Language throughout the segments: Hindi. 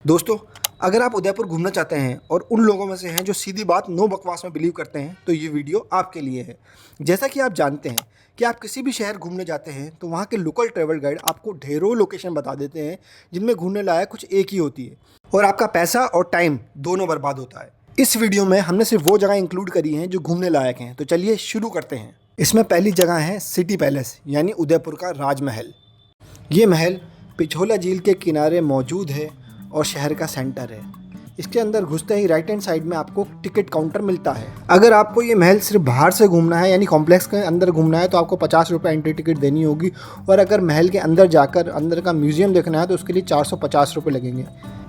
दोस्तों, अगर आप उदयपुर घूमना चाहते हैं और उन लोगों में से हैं जो सीधी बात नो बकवास में बिलीव करते हैं, तो ये वीडियो आपके लिए है। जैसा कि आप जानते हैं कि आप किसी भी शहर घूमने जाते हैं तो वहाँ के लोकल ट्रैवल गाइड आपको ढेरों लोकेशन बता देते हैं जिनमें घूमने लायक कुछ एक ही होती है और आपका पैसा और टाइम दोनों बर्बाद होता है। इस वीडियो में हमने सिर्फ वो जगह इंक्लूड करी हैं जो घूमने लायक हैं, तो चलिए शुरू करते हैं। इसमें पहली जगह है सिटी पैलेस यानी उदयपुर का राजमहल। ये महल पिछोला झील के किनारे मौजूद है और शहर का सेंटर है। इसके अंदर घुसते ही राइट हैंड साइड में आपको टिकट काउंटर मिलता है। अगर आपको ये महल सिर्फ बाहर से घूमना है यानी कॉम्प्लेक्स के अंदर घूमना है तो आपको 50 रुपये एंट्री टिकट देनी होगी, और अगर महल के अंदर जाकर अंदर का म्यूजियम देखना है तो उसके लिए 450 रुपये लगेंगे।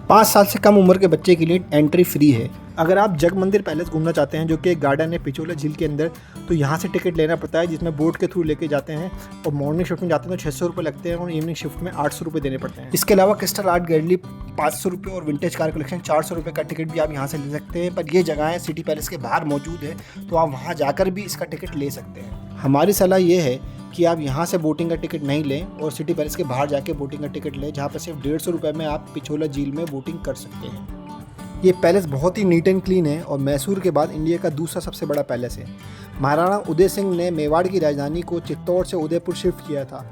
5 साल से कम उम्र के बच्चे के लिए एंट्री फ्री है। अगर आप जग मंदिर पैलेस घूमना चाहते हैं जो कि एक गार्डन है पिछोला झील के अंदर, तो यहाँ से टिकट लेना पड़ता है जिसमें बोट के थ्रू लेके जाते हैं, और मॉर्निंग शिफ्ट में जाते हैं तो 600 रुपये लगते हैं और इवनिंग शिफ्ट में 800 रुपये देने पड़ते हैं। इसके अलावा क्रिस्टल आर्ट गैलरी 500 रुपये और विंटेज कार कलेक्शन 400 रुपये का टिकट भी आप यहाँ से ले सकते हैं। पर ये जगहें सिटी पैलेस के बाहर मौजूद है तो आप वहाँ जाकर भी इसका टिकट ले सकते हैं। हमारी सलाह ये है कि आप यहाँ से बोटिंग का टिकट नहीं लें और सिटी पैलेस के बाहर जाके बोटिंग का टिकट लें, जहाँ पर सिर्फ 150 रुपये में आप पिछोला झील में बोटिंग कर सकते हैं। ये पैलेस बहुत ही नीट एंड क्लीन है और मैसूर के बाद इंडिया का दूसरा सबसे बड़ा पैलेस है। महाराणा उदय सिंह ने मेवाड़ की राजधानी को चित्तौड़ से उदयपुर शिफ्ट किया था,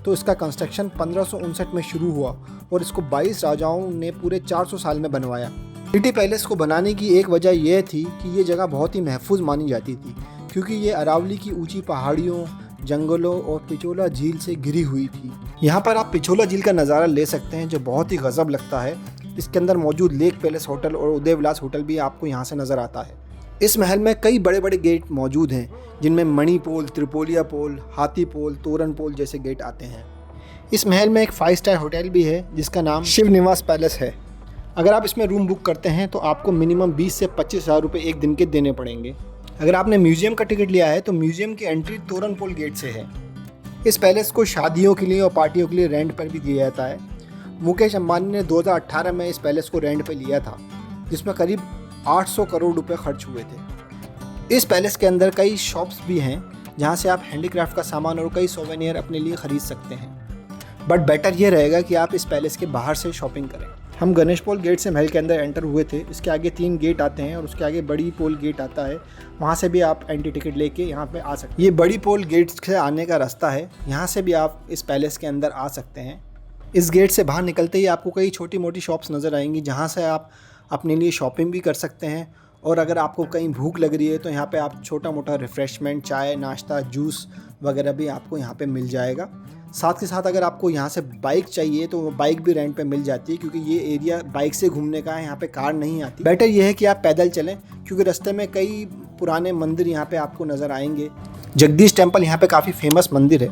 तो इसका कंस्ट्रक्शन 1559 में शुरू हुआ और इसको 22 राजाओं ने पूरे 400 साल में बनवाया। सिटी पैलेस को बनाने की एक वजह यह थी कि ये जगह बहुत ही महफूज मानी जाती थी, क्योंकि ये अरावली की ऊंची पहाड़ियों, जंगलों और पिछोला झील से घिरी हुई थी। यहाँ पर आप पिछोला झील का नज़ारा ले सकते हैं जो बहुत ही गजब लगता है। इसके अंदर मौजूद लेक पैलेस होटल और उदय विलास होटल भी आपको यहाँ से नज़र आता है। इस महल में कई बड़े बड़े गेट मौजूद हैं जिनमें मणि पोल, त्रिपोलिया पोल, हाथी पोल, तोरण पोल जैसे गेट आते हैं। इस महल में एक 5 स्टार होटल भी है जिसका नाम शिव निवास पैलेस है। अगर आप इसमें रूम बुक करते हैं तो आपको मिनिमम 20 से 25 हज़ार रुपये एक दिन के देने पड़ेंगे। अगर आपने म्यूजियम का टिकट लिया है तो म्यूजियम की एंट्री तोरण पोल गेट से है। इस पैलेस को शादियों के लिए और पार्टियों के लिए रेंट पर भी दिया जाता है। मुकेश अंबानी ने 2018 में इस पैलेस को रेंट पे लिया था, जिसमें करीब 800 करोड़ रुपए खर्च हुए थे। इस पैलेस के अंदर कई शॉप्स भी हैं जहां से आप हैंडीक्राफ्ट का सामान और कई सोवेनियर अपने लिए ख़रीद सकते हैं। बट बेटर ये रहेगा कि आप इस पैलेस के बाहर से शॉपिंग करें। हम गणेश पोल गेट से महल के अंदर एंटर हुए थे। इसके आगे 3 गेट आते हैं और उसके आगे बड़ी पोल गेट आता है, वहाँ से भी आप एंट्री टिकट लेके यहाँ पे आ सकते हैं। ये बड़ी पोल गेट से आने का रास्ता है, यहाँ से भी आप इस पैलेस के अंदर आ सकते हैं। इस गेट से बाहर निकलते ही आपको कई छोटी मोटी शॉप्स नज़र आएंगी जहाँ से आप अपने लिए शॉपिंग भी कर सकते हैं, और अगर आपको कहीं भूख लग रही है तो यहाँ पे आप छोटा मोटा रिफ़्रेशमेंट, चाय, नाश्ता, जूस वगैरह भी आपको यहाँ पे मिल जाएगा। साथ के साथ अगर आपको यहाँ से बाइक चाहिए तो बाइक भी रेंट पे मिल जाती है, क्योंकि ये एरिया बाइक से घूमने का है, यहाँ पे कार नहीं आती। बेटर ये है कि आप पैदल चलें, क्योंकि रास्ते में कई पुराने मंदिर यहाँ पे आपको नज़र आएंगे। जगदीश टेम्पल यहाँ पे काफ़ी फेमस मंदिर है,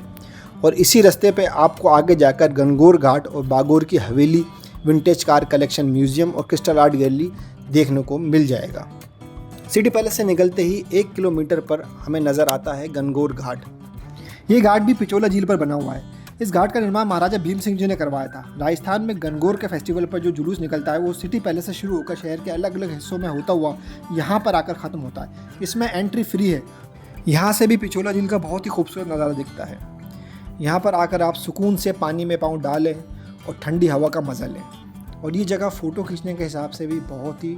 और इसी रास्ते पे आपको आगे जाकर गणगौर घाट और बागोर की हवेली, विंटेज कार कलेक्शन म्यूजियम और क्रिस्टल आर्ट गैलरी देखने को मिल जाएगा। सिटी पैलेस से निकलते ही 1 किलोमीटर पर हमें नज़र आता है गणगौर घाट। ये घाट भी पिछोला झील पर बना हुआ है। इस घाट का निर्माण महाराजा भीम सिंह जी ने करवाया था। राजस्थान में गणगौर के फेस्टिवल पर जो जुलूस निकलता है वो सिटी पैलेस से शुरू होकर शहर के अलग अलग हिस्सों में होता हुआ यहाँ पर आकर ख़त्म होता है। इसमें एंट्री फ्री है। यहाँ से भी पिछोला झील का बहुत ही खूबसूरत नज़ारा दिखता है। यहाँ पर आकर आप सुकून से पानी में पाँव डालें और ठंडी हवा का मज़ा लें, और ये जगह फ़ोटो खींचने के हिसाब से भी बहुत ही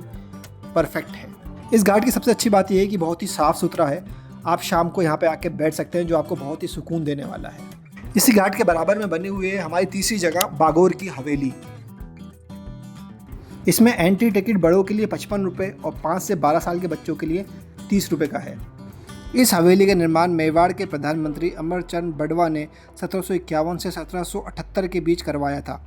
परफेक्ट है। इस घाट की सबसे अच्छी बात यह है कि बहुत ही साफ़ सुथरा है। आप शाम को यहाँ पे आके बैठ सकते हैं, जो आपको बहुत ही सुकून देने वाला है। इसी घाट के बराबर में बनी हुई है हमारी तीसरी जगह बागोर की हवेली। इसमें एंट्री टिकट बड़ों के लिए 55 रुपये और 5 से 12 साल के बच्चों के लिए 30 रुपये का है। इस हवेली का निर्माण मेवाड़ के प्रधानमंत्री अमरचंद बड़वा ने 1751 से 1778 के बीच करवाया था।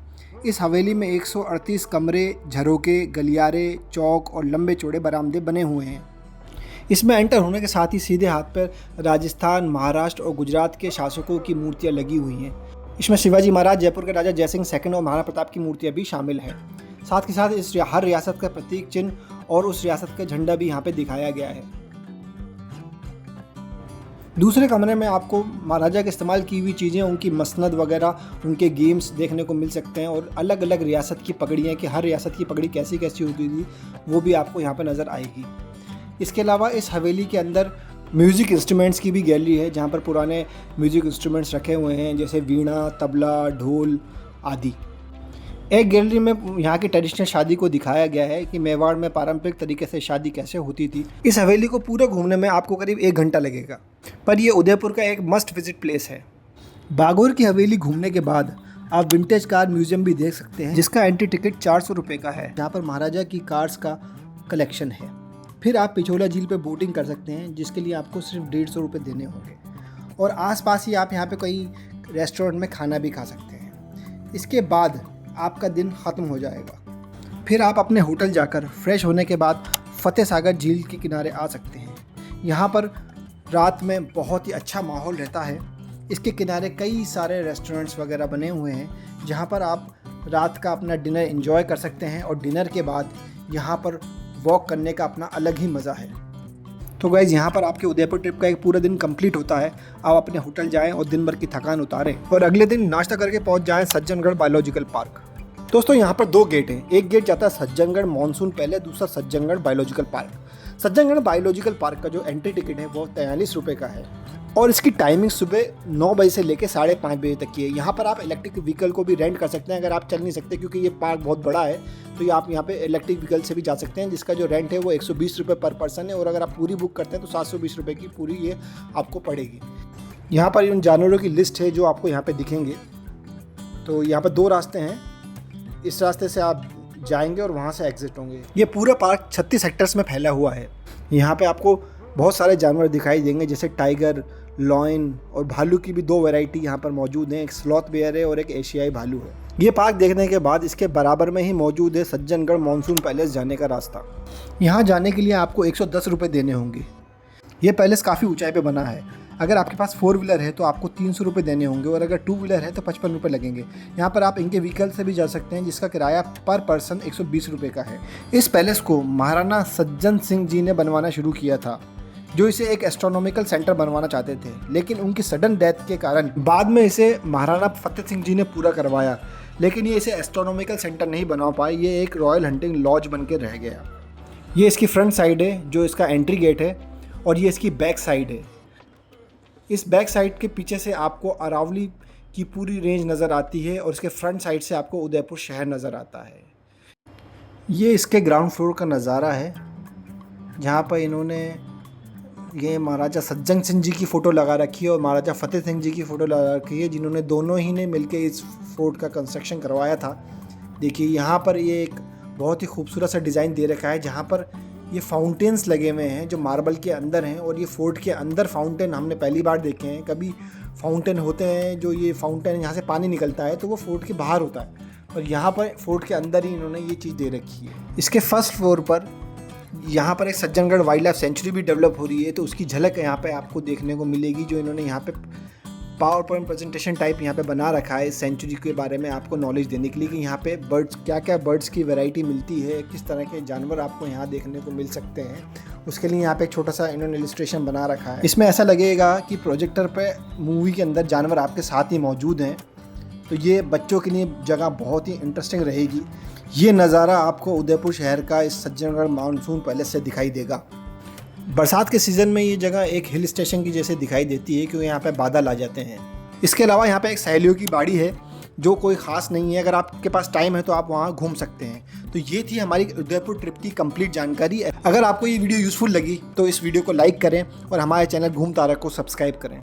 इस हवेली में 138 कमरे, झरोके, गलियारे, चौक और लंबे चौड़े बरामदे बने हुए हैं। इसमें एंटर होने के साथ ही सीधे हाथ पर राजस्थान, महाराष्ट्र और गुजरात के शासकों की मूर्तियां लगी हुई हैं। इसमें शिवाजी महाराज, जयपुर के राजा जयसिंह II और महाराणा प्रताप की मूर्तियां भी शामिल हैं। साथ के साथ इस हर रियासत का प्रतीक चिन्ह और उस रियासत का झंडा भी यहाँ पे दिखाया गया है। दूसरे कमरे में आपको महाराजा के इस्तेमाल की हुई चीज़ें, उनकी मसनद वगैरह, उनके गेम्स देखने को मिल सकते हैं, और अलग अलग रियासत की पगड़ियाँ कि हर रियासत की पगड़ी कैसी कैसी होती थी वो भी आपको यहाँ पे नज़र आएगी। इसके अलावा इस हवेली के अंदर म्यूज़िक इंस्ट्रूमेंट्स की भी गैलरी है, जहाँ पर पुराने म्यूज़िक इंस्ट्रूमेंट्स रखे हुए हैं जैसे वीणा, तबला, ढोल आदि। एक गैलरी में यहाँ की ट्रेडिशनल शादी को दिखाया गया है कि मेवाड़ में पारंपरिक तरीके से शादी कैसे होती थी। इस हवेली को पूरा घूमने में आपको करीब 1 घंटा लगेगा, पर ये उदयपुर का एक मस्ट विजिट प्लेस है। बागोर की हवेली घूमने के बाद आप विंटेज कार म्यूजियम भी देख सकते हैं, जिसका एंट्री टिकट 400 रुपये का है, जहाँ पर महाराजा की कार्स का कलेक्शन है। फिर आप पिछोला झील पे बोटिंग कर सकते हैं, जिसके लिए आपको सिर्फ 150 रुपये देने होंगे, और आसपास ही आप यहाँ पे कई रेस्टोरेंट में खाना भी खा सकते हैं। इसके बाद आपका दिन ख़त्म हो जाएगा। फिर आप अपने होटल जाकर फ्रेश होने के बाद फतेह सागर झील के किनारे आ सकते हैं। यहाँ पर रात में बहुत ही अच्छा माहौल रहता है। इसके किनारे कई सारे रेस्टोरेंट्स वगैरह बने हुए हैं, जहाँ पर आप रात का अपना डिनर एंजॉय कर सकते हैं, और डिनर के बाद यहाँ पर वॉक करने का अपना अलग ही मज़ा है। तो गाइज़, यहाँ पर आपके उदयपुर ट्रिप का एक पूरा दिन कंप्लीट होता है। आप अपने होटल जाएं और दिन भर की थकान उतारें, और अगले दिन नाश्ता करके पहुँच जाएं सज्जनगढ़ बायोलॉजिकल पार्क। दोस्तों, यहाँ पर 2 गेट हैं। एक गेट जाता है सज्जनगढ़ मानसून पैलेस, दूसरा Sajjangarh biological park. Sajjangarh biological park का जो एंट्री टिकट है वो 43 रुपये का है, और इसकी टाइमिंग सुबह 9 बजे से लेकर 5:30 बजे तक की है। यहाँ पर आप इलेक्ट्रिक व्हीकल को भी रेंट कर सकते हैं। अगर आप चल नहीं सकते, क्योंकि ये पार्क बहुत बड़ा है, तो ये आप यहाँ पे इलेक्ट्रिक व्हीकल से भी जा सकते हैं, जिसका जो रेंट है वो 120 रुपये पर पर्सन है, और अगर आप पूरी बुक करते हैं तो 720 रुपये की पूरी ये आपको पड़ेगी। यहाँ पर उन जानवरों की लिस्ट है जो आपको यहाँ पर दिखेंगे। तो यहाँ पर 2 रास्ते हैं, इस रास्ते से आप जाएंगे और वहाँ से एग्जिट होंगे। ये पूरा पार्क 36 हेक्टर्स में फैला हुआ है। यहाँ पे आपको बहुत सारे जानवर दिखाई देंगे, जैसे टाइगर, लॉयन और भालू की भी 2 वैरायटी यहाँ पर मौजूद हैं। एक स्लॉथ बेयर है और एक एशियाई भालू है। ये पार्क देखने के बाद इसके बराबर में ही मौजूद है सज्जनगढ़ मानसून पैलेस जाने का रास्ता। यहाँ जाने के लिए आपको 110 रुपये देने होंगे। ये पैलेस काफ़ी ऊंचाई पे बना है। अगर आपके पास 4 व्हीलर है तो आपको 300 रुपये देने होंगे, और अगर 2 व्हीलर है तो 55 रुपये लगेंगे। यहाँ पर आप इनके व्हीकल से भी जा सकते हैं, जिसका किराया पर पर्सन 120 रुपये का है। इस पैलेस को महाराणा सज्जन सिंह जी ने बनवाना शुरू किया था, जो इसे एक एस्ट्रोनॉमिकल सेंटर बनवाना चाहते थे, लेकिन उनकी सडन डेथ के कारण बाद में इसे महाराणा फतेह सिंह जी ने पूरा करवाया, लेकिन ये इसे एस्ट्रोनॉमिकल सेंटर नहीं बना पाए। ये एक रॉयल हंटिंग लॉज बन के रह गया। ये इसकी फ्रंट साइड है, जो इसका एंट्री गेट है, और ये इसकी बैक साइड है। इस बैक साइड के पीछे से आपको अरावली की पूरी रेंज नज़र आती है, और इसके फ्रंट साइड से आपको उदयपुर शहर नज़र आता है। ये इसके ग्राउंड फ्लोर का नज़ारा है, जहाँ पर इन्होंने ये महाराजा सज्जन सिंह जी की फ़ोटो लगा रखी है और महाराजा फतेह सिंह जी की फ़ोटो लगा रखी है, जिन्होंने दोनों ही ने मिलकर इस फोर्ट का कंस्ट्रक्शन करवाया था। देखिए, यहाँ पर ये एक बहुत ही खूबसूरत सा डिज़ाइन दे रखा है, जहाँ पर ये फाउंटेन्स लगे हुए हैं जो मार्बल के अंदर हैं, और ये फोर्ट के अंदर फाउंटेन हमने पहली बार देखे हैं। कभी फाउंटेन होते हैं जो ये फाउंटेन यहाँ से पानी निकलता है तो वो फोर्ट के बाहर होता है, और यहाँ पर फोर्ट के अंदर ही इन्होंने ये चीज़ दे रखी है। इसके फर्स्ट फ्लोर पर यहाँ पर एक सज्जनगढ़ वाइल्ड लाइफ सेंचुरी भी डेवलप हो रही है, तो उसकी झलक यहाँ पे आपको देखने को मिलेगी, जो इन्होंने यहाँ पे पावर पॉइंट प्रेजेंटेशन टाइप यहाँ पे बना रखा है इस सेंचुरी के बारे में आपको नॉलेज देने के लिए, कि यहाँ पे बर्ड्स क्या बर्ड्स की वैरायटी मिलती है, किस तरह के जानवर आपको यहाँ देखने को मिल सकते हैं। उसके लिए यहाँ पे एक छोटा सा इन्होंने इलस्ट्रेशन बना रखा है। इसमें ऐसा लगेगा कि प्रोजेक्टर पे मूवी के अंदर जानवर आपके साथ ही मौजूद हैं, तो ये बच्चों के लिए जगह बहुत ही इंटरेस्टिंग रहेगी। ये नज़ारा आपको उदयपुर शहर का इस सज्जनगढ़ मानसून पैलेस से दिखाई देगा। बरसात के सीज़न में ये जगह एक हिल स्टेशन की जैसे दिखाई देती है, क्योंकि यहाँ पे बादल आ जाते हैं। इसके अलावा यहाँ पे एक सहेलियों की बाड़ी है, जो कोई ख़ास नहीं है। अगर आपके पास टाइम है तो आप वहाँ घूम सकते हैं। तो ये थी हमारी उदयपुर ट्रिप की कंप्लीट जानकारी। अगर आपको ये वीडियो यूज़फुल लगी तो इस वीडियो को लाइक करें और हमारे चैनल घूम तारा को सब्सक्राइब करें।